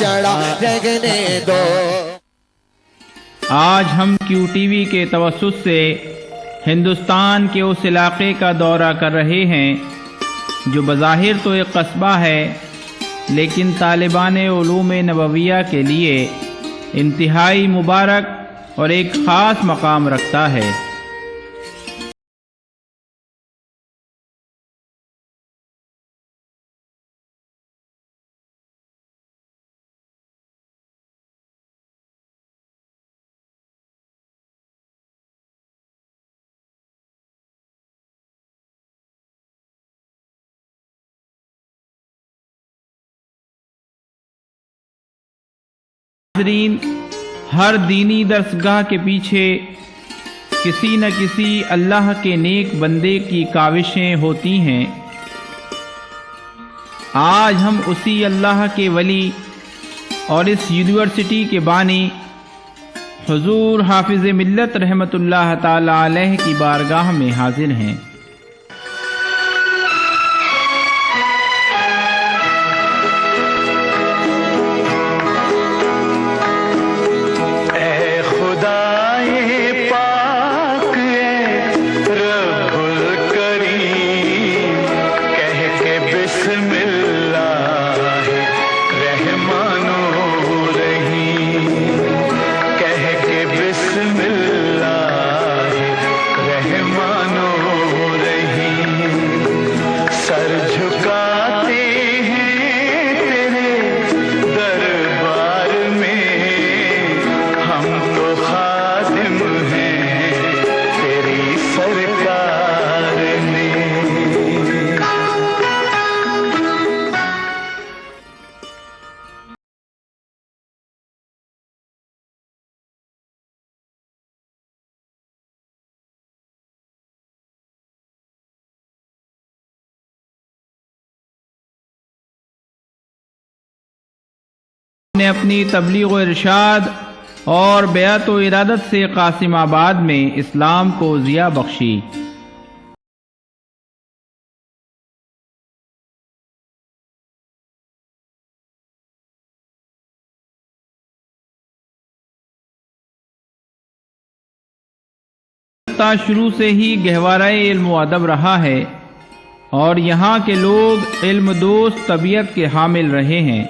چڑھا رہنے دو۔ آج ہم کیو ٹی وی کے توسط سے ہندوستان کے اس علاقے کا دورہ کر رہے ہیں جو بظاہر تو ایک قصبہ ہے لیکن طالبان علوم نبویہ کے لیے انتہائی مبارک اور ایک خاص مقام رکھتا ہے۔ ناظرین، ہر دینی درسگاہ کے پیچھے کسی نہ کسی اللہ کے نیک بندے کی کاوشیں ہوتی ہیں۔ آج ہم اسی اللہ کے ولی اور اس یونیورسٹی کے بانی حضور حافظ ملت رحمۃ اللہ تعالی علیہ کی بارگاہ میں حاضر ہیں۔ نے اپنی تبلیغ و ارشاد اور بیعت و ارادت سے قاسم آباد میں اسلام کو ضیاء بخشی۔ شروع سے ہی گہوارہ علم و ادب رہا ہے اور یہاں کے لوگ علم دوست طبیعت کے حامل رہے ہیں،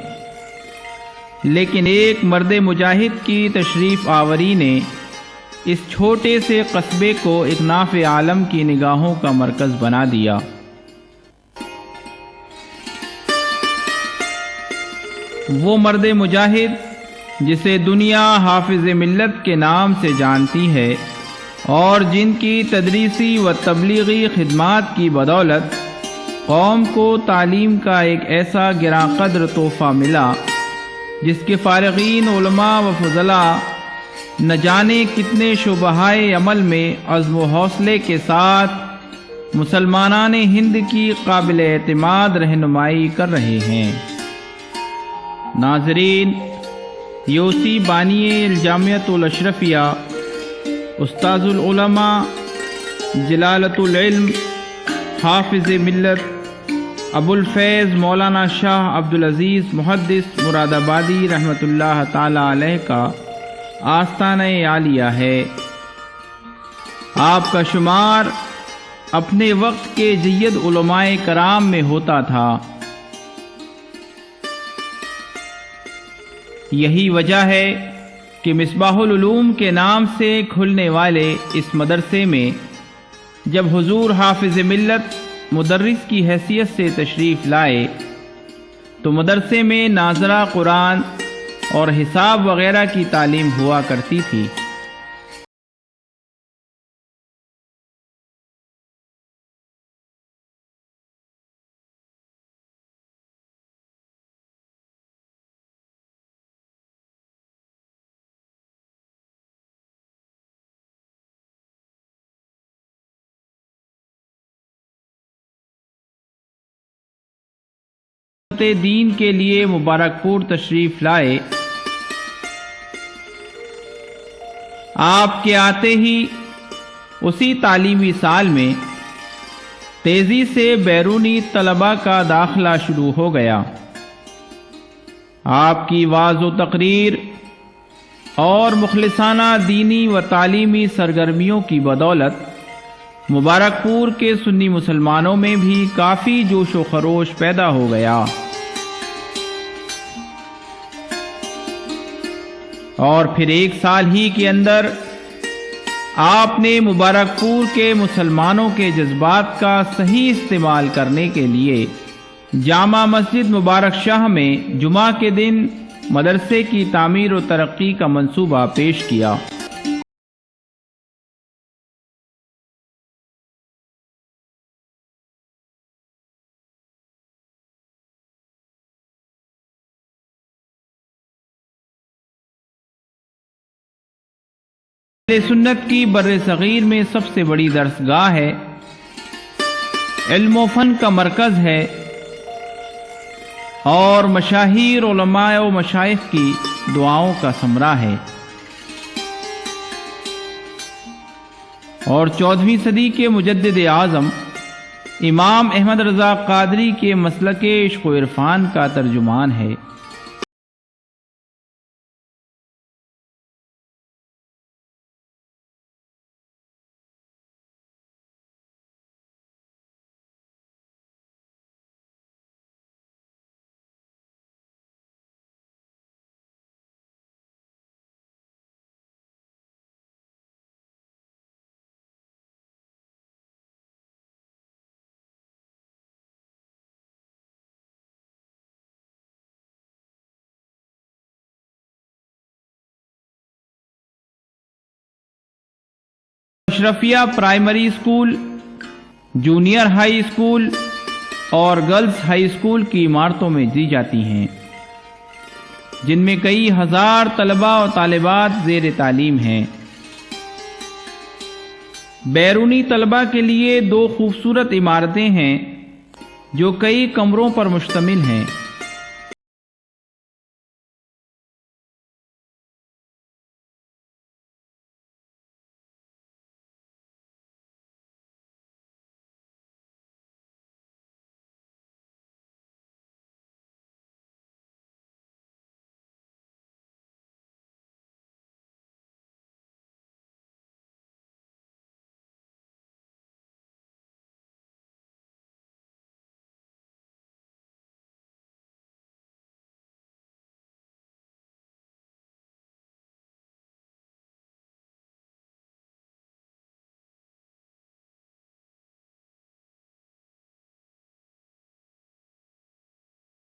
لیکن ایک مرد مجاہد کی تشریف آوری نے اس چھوٹے سے قصبے کو ایک نافع عالم کی نگاہوں کا مرکز بنا دیا۔ وہ مرد مجاہد جسے دنیا حافظ ملت کے نام سے جانتی ہے اور جن کی تدریسی و تبلیغی خدمات کی بدولت قوم کو تعلیم کا ایک ایسا گراں قدر تحفہ ملا جس کے فارغین علماء و فضلاء نہ جانے کتنے شعبۂ عمل میں عزم و حوصلے کے ساتھ مسلمانان ہند کی قابل اعتماد رہنمائی کر رہے ہیں۔ ناظرین، یوسی بانی الجامعۃ الاشرفیہ استاذ العلماء جلالۃ العلم حافظ ملت ابو الفیض مولانا شاہ عبدالعزیز محدث مراد آبادی رحمۃ اللہ تعالی علیہ کا آستانہ عالیہ ہے۔ آپ کا شمار اپنے وقت کے جید علماء کرام میں ہوتا تھا۔ یہی وجہ ہے کہ مصباح العلوم کے نام سے کھلنے والے اس مدرسے میں جب حضور حافظ ملت مدرس کی حیثیت سے تشریف لائے تو مدرسے میں ناظرہ قرآن اور حساب وغیرہ کی تعلیم ہوا کرتی تھی۔ دین کے لیے مبارک پور تشریف لائے۔ آپ کے آتے ہی اسی تعلیمی سال میں تیزی سے بیرونی طلباء کا داخلہ شروع ہو گیا۔ آپ کی واعظ و تقریر اور مخلصانہ دینی و تعلیمی سرگرمیوں کی بدولت مبارک پور کے سنی مسلمانوں میں بھی کافی جوش و خروش پیدا ہو گیا، اور پھر ایک سال ہی کے اندر آپ نے مبارک پور کے مسلمانوں کے جذبات کا صحیح استعمال کرنے کے لیے جامع مسجد مبارک شاہ میں جمعہ کے دن مدرسے کی تعمیر و ترقی کا منصوبہ پیش کیا۔ سنت کی بر صغیر میں سب سے بڑی درسگاہ ہے، علم و فن کا مرکز ہے، اور مشاہیر علماء و مشائخ کی دعاؤں کا ثمرہ ہے، اور 14ویں صدی کے مجدد اعظم امام احمد رضا قادری کے مسلک عشق و عرفان کا ترجمان ہے۔ Ashrafia primary school, junior high school اور گرلز ہائی اسکول کی عمارتوں میں دی جاتی ہیں، جن میں کئی ہزار طلباء و طالبات زیر تعلیم ہیں۔ بیرونی طلباء کے لیے 2 خوبصورت عمارتیں ہیں جو کئی کمروں پر مشتمل ہیں۔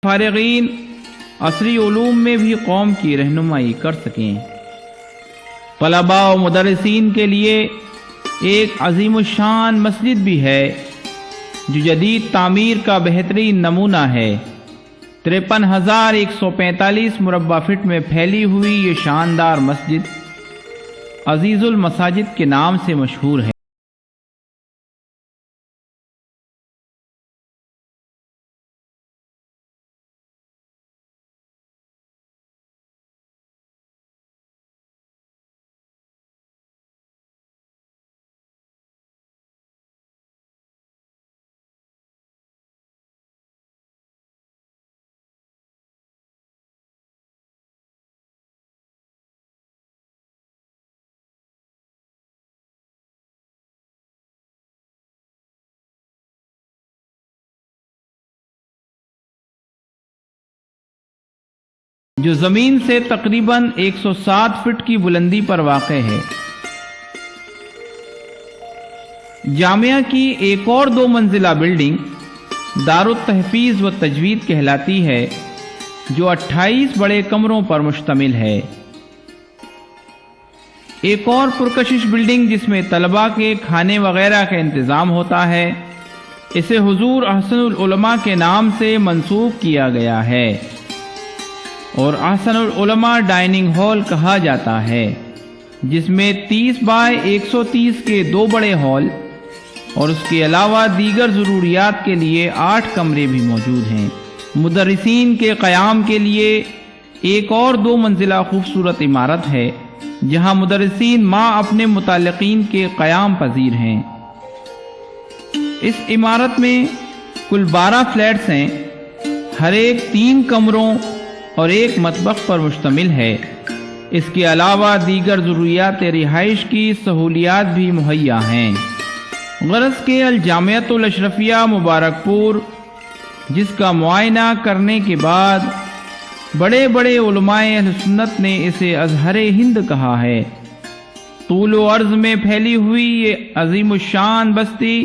فارغین عصری علوم میں بھی قوم کی رہنمائی کر سکیں۔ طلباء و مدرسین کے لیے ایک عظیم الشان مسجد بھی ہے جو جدید تعمیر کا بہترین نمونہ ہے۔ 53,145 مربع فٹ میں پھیلی ہوئی یہ شاندار مسجد عزیز المساجد کے نام سے مشہور ہے۔ جو زمین سے تقریباً 107 فٹ کی بلندی پر واقع ہے۔ جامعہ کی ایک اور 2 منزلہ بلڈنگ دارالتحفیظ و تجوید کہلاتی ہے، جو 28 بڑے کمروں پر مشتمل ہے۔ ایک اور پرکشش بلڈنگ جس میں طلباء کے کھانے وغیرہ کا انتظام ہوتا ہے، اسے حضور احسن العلماء کے نام سے منسوب کیا گیا ہے اور احسن العلماء ڈائننگ ہال کہا جاتا ہے، جس میں 30 بائی 130 کے 2 بڑے ہال اور اس کے علاوہ دیگر ضروریات کے لیے 8 کمرے بھی موجود ہیں۔ مدرسین کے قیام کے لیے ایک اور 2 منزلہ خوبصورت عمارت ہے، جہاں مدرسین ماں اپنے متعلقین کے قیام پذیر ہیں۔ اس عمارت میں کل 12 فلیٹس ہیں، ہر ایک 3 کمروں اور ایک مطبخ پر مشتمل ہے۔ اس کے علاوہ دیگر ضروریات رہائش کی سہولیات بھی مہیا ہیں۔ غرض کہ الجامعۃ الاشرفیہ مبارک پور، جس کا معائنہ کرنے کے بعد بڑے بڑے علماء اہل سنت نے اسے ازہر ہند کہا ہے، طول و عرض میں پھیلی ہوئی یہ عظیم الشان بستی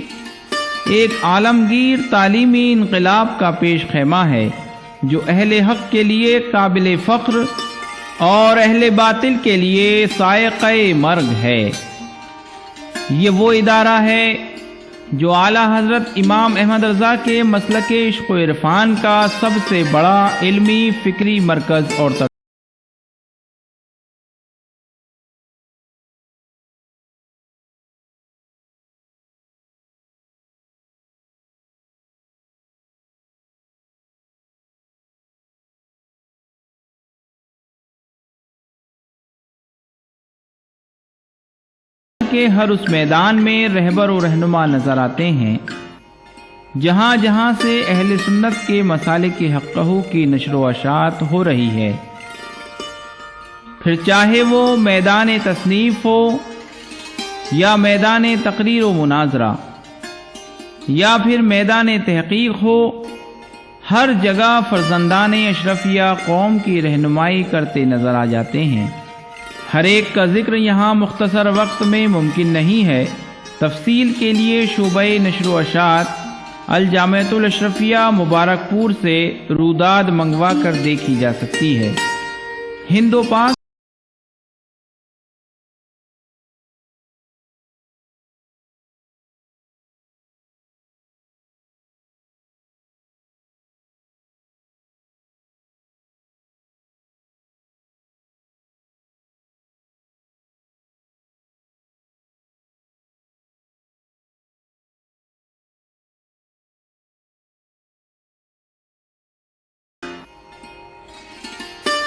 ایک عالمگیر تعلیمی انقلاب کا پیش خیمہ ہے، جو اہل حق کے لیے قابل فخر اور اہل باطل کے لیے صاعقہ مرگ ہے۔ یہ وہ ادارہ ہے جو اعلیٰ حضرت امام احمد رضا کے مسلک عشق و عرفان کا سب سے بڑا علمی فکری مرکز اور کے ہر اس میدان میں رہبر و رہنما نظر آتے ہیں جہاں جہاں سے اہل سنت کے مسالک حقہ کی نشر و اشاعت ہو رہی ہے، پھر چاہے وہ میدان تصنیف ہو یا میدان تقریر و مناظرہ یا پھر میدان تحقیق ہو، ہر جگہ فرزندان اشرفیہ قوم کی رہنمائی کرتے نظر آ جاتے ہیں۔ ہر ایک کا ذکر یہاں مختصر وقت میں ممکن نہیں ہے۔ تفصیل کے لیے شعبہ نشر و اشاعت الجامعۃ الاشرفیہ مبارک پور سے روداد منگوا کر دیکھی جا سکتی ہے۔ ہند و پاک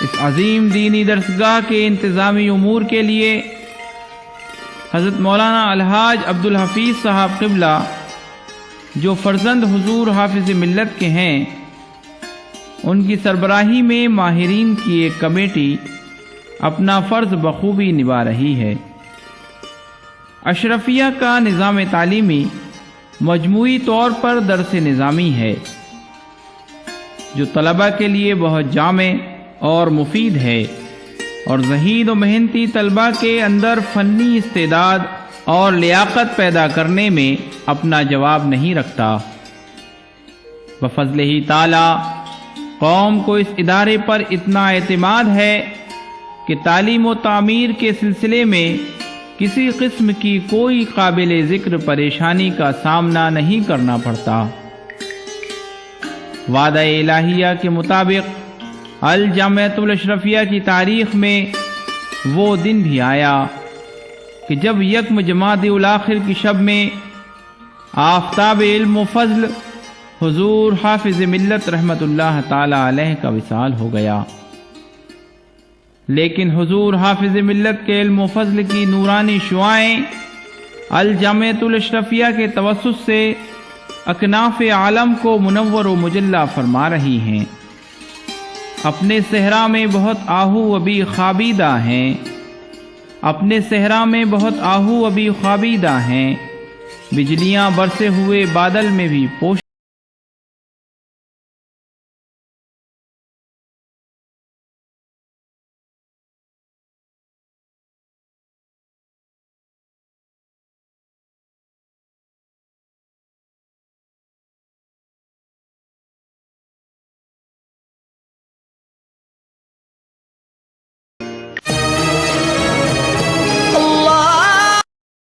اس عظیم دینی درسگاہ کے انتظامی امور کے لیے حضرت مولانا الحاج عبدالحفیظ صاحب قبلہ، جو فرزند حضور حافظ ملت کے ہیں، ان کی سربراہی میں ماہرین کی ایک کمیٹی اپنا فرض بخوبی نبھا رہی ہے۔ اشرفیہ کا نظام تعلیمی مجموعی طور پر درس نظامی ہے، جو طلبہ کے لیے بہت جامع اور مفید ہے اور زہید و محنتی طلبہ کے اندر فنی استعداد اور لیاقت پیدا کرنے میں اپنا جواب نہیں رکھتا۔ بفضلہ تعالی قوم کو اس ادارے پر اتنا اعتماد ہے کہ تعلیم و تعمیر کے سلسلے میں کسی قسم کی کوئی قابل ذکر پریشانی کا سامنا نہیں کرنا پڑتا۔ وعدہ الہیہ کے مطابق الجامعۃ الاشرفیہ کی تاریخ میں وہ دن بھی آیا کہ جب یکم جمادی الاخر کی شب میں آفتاب علم و فضل حضور حافظ ملت رحمت اللہ تعالی علیہ کا وصال ہو گیا، لیکن حضور حافظ ملت کے علم و فضل کی نورانی شعائیں الجامعۃ الاشرفیہ کے توسط سے اکناف عالم کو منور و مجلہ فرما رہی ہیں۔ اپنے صحرا میں بہت آہو ابھی خوابیدہ ہیں، اپنے صحرا میں بہت آہو ابھی خوابیدہ ہیں، بجلیاں برسے ہوئے بادل میں بھی پوش